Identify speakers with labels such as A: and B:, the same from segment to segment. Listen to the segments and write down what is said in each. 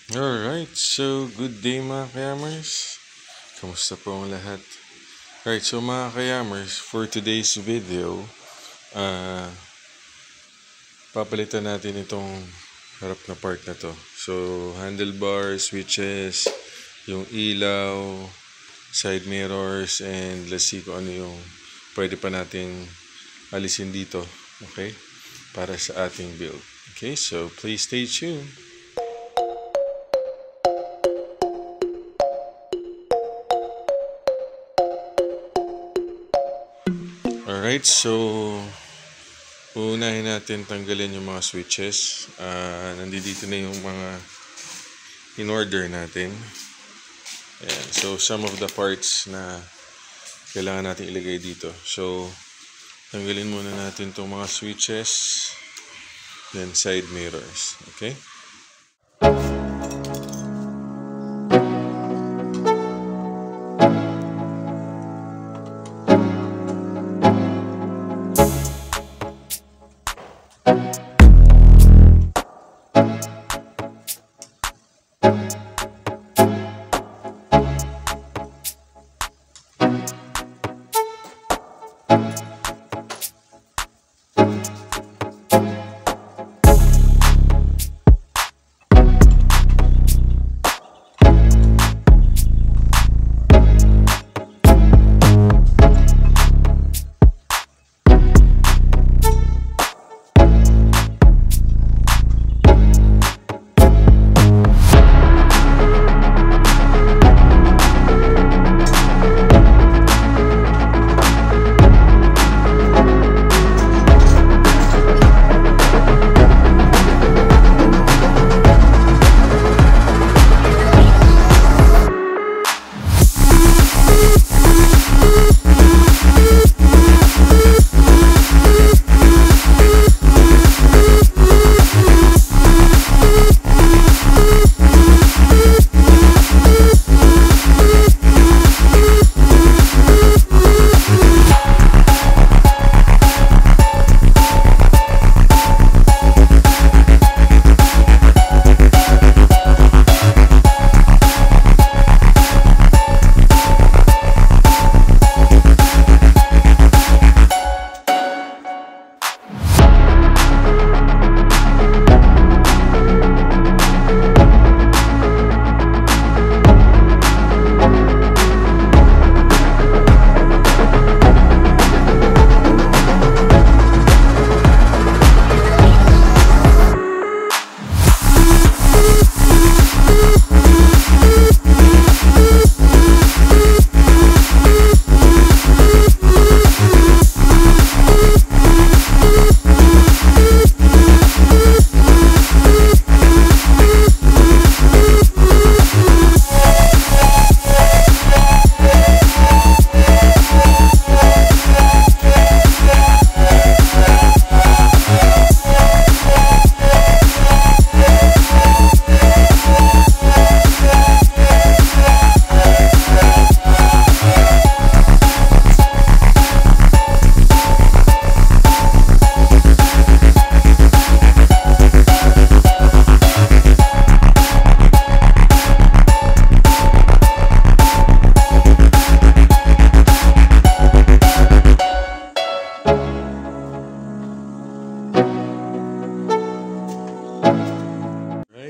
A: Alright, so good day mga kayamers. Kamusta po ang lahat? Alright, so mga kayamers, for today's video, papalitan natin itong harap na part na to. So, handlebars, switches, yung ilaw, side mirrors, and let's see kung ano yung pwede pa nating alisin dito. Okay? Para sa ating build. Okay, so please stay tuned. Alright, so uunahin natin tanggalin yung mga switches. Nandito na yung mga in-order natin. Ayan, so some of the parts na kailangan natin ilagay dito. So, tanggalin muna natin itong mga switches, then side mirrors. Okay?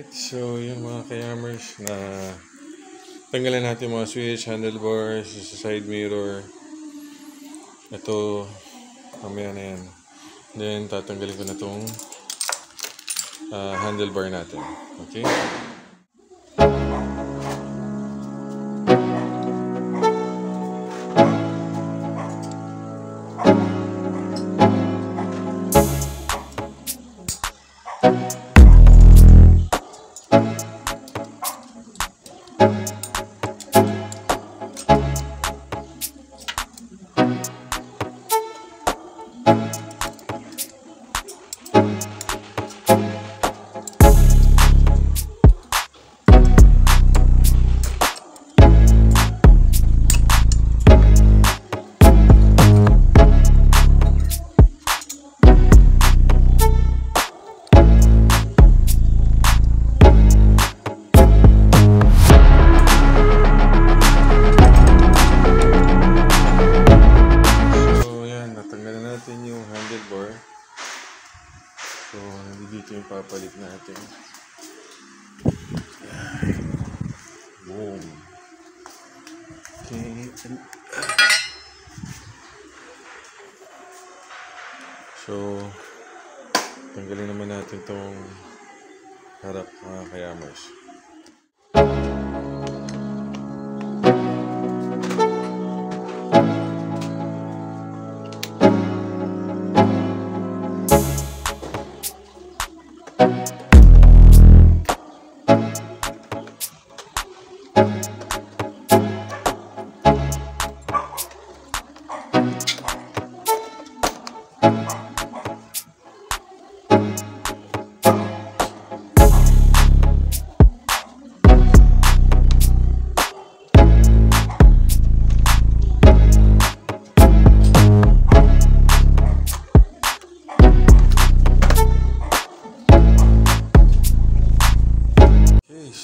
A: So, yung mga kayamers na tanggalan natin mga switch, handlebars, side mirror. Ito, mamaya na yan. Then, tatanggalin ko na itong handlebar natin. Okay? ipapalit natin. Boom. Okay. So, tanggalin naman natin tong harap mga kayamers.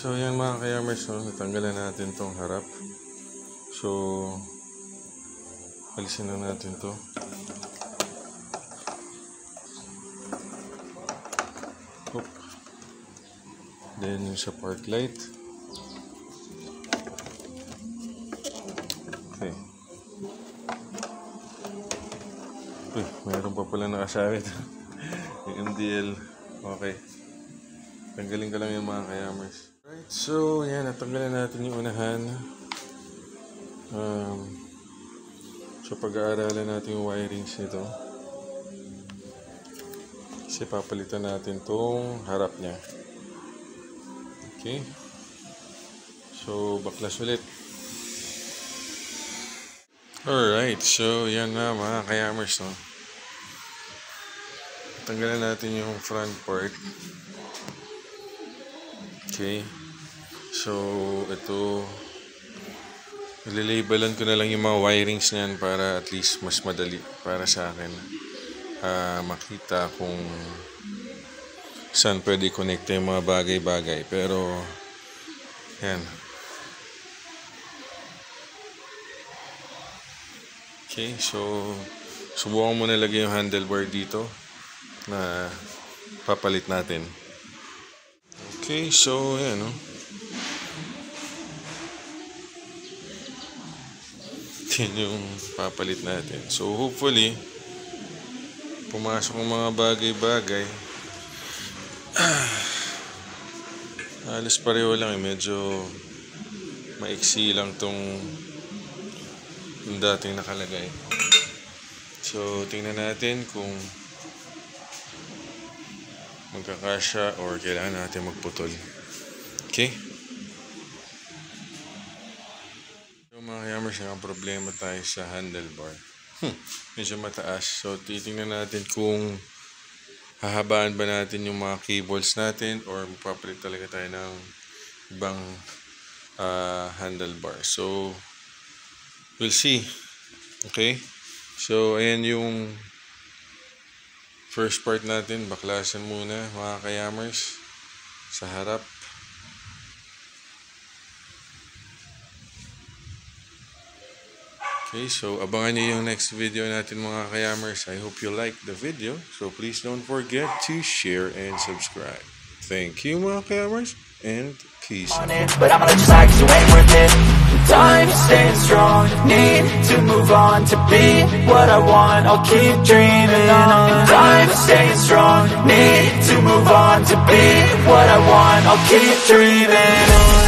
A: So yan mga kayamers, no? Natanggalan natin tong harap. So alisin na natin to. Oop. Then yung sa park light. Okay. Uy, mayroon pa pala nakasabit. Yung MDL. Okay. Tanggalin ka lang yung mga kayamers. Right, so yan, natanggalan natin yung unahan. So pag-aaralan natin yung wirings nito. Kasi papalitan natin tong harap niya. Okay. So baklas ulit. Alright, so yan na mga kayamers, no? Tanggalan natin yung front part. Okay, so ito, nilalabelan ko na lang yung mga wirings niyan para at least mas madali para sa akin makita kung saan pwede connect yung mga bagay-bagay. Pero yan. Okay, so subukan mo na lagay yung handlebar dito na papalit natin. Okay, so yan, no? Yan yung papalit natin. So hopefully pumasok ang mga bagay-bagay. Halos pareho lang, medyo maiksi lang tong yung dating nakalagay. So tingnan natin kung magkakasya or kailangan natin magputol. Okay? So mga kayamers, ang problema tayo sa handlebar. Medyo mataas. So titingnan natin kung hahabaan ba natin yung mga cables natin or magpapalit talaga tayo ng ibang handlebar. So we'll see. Okay? So ayan yung first part natin, baklasan muna mga kayamers sa harap. Okay, so abangan niyo yung next video natin mga kayamers. I hope you like the video. So please don't forget to share and subscribe. Thank you mga kayamers and peace. But I'm gonna just like you ain't worth it. Time staying strong, need to move on to be what I want. I'll keep dreaming on. Time staying strong, need to move on to be what I want. I'll keep dreaming on.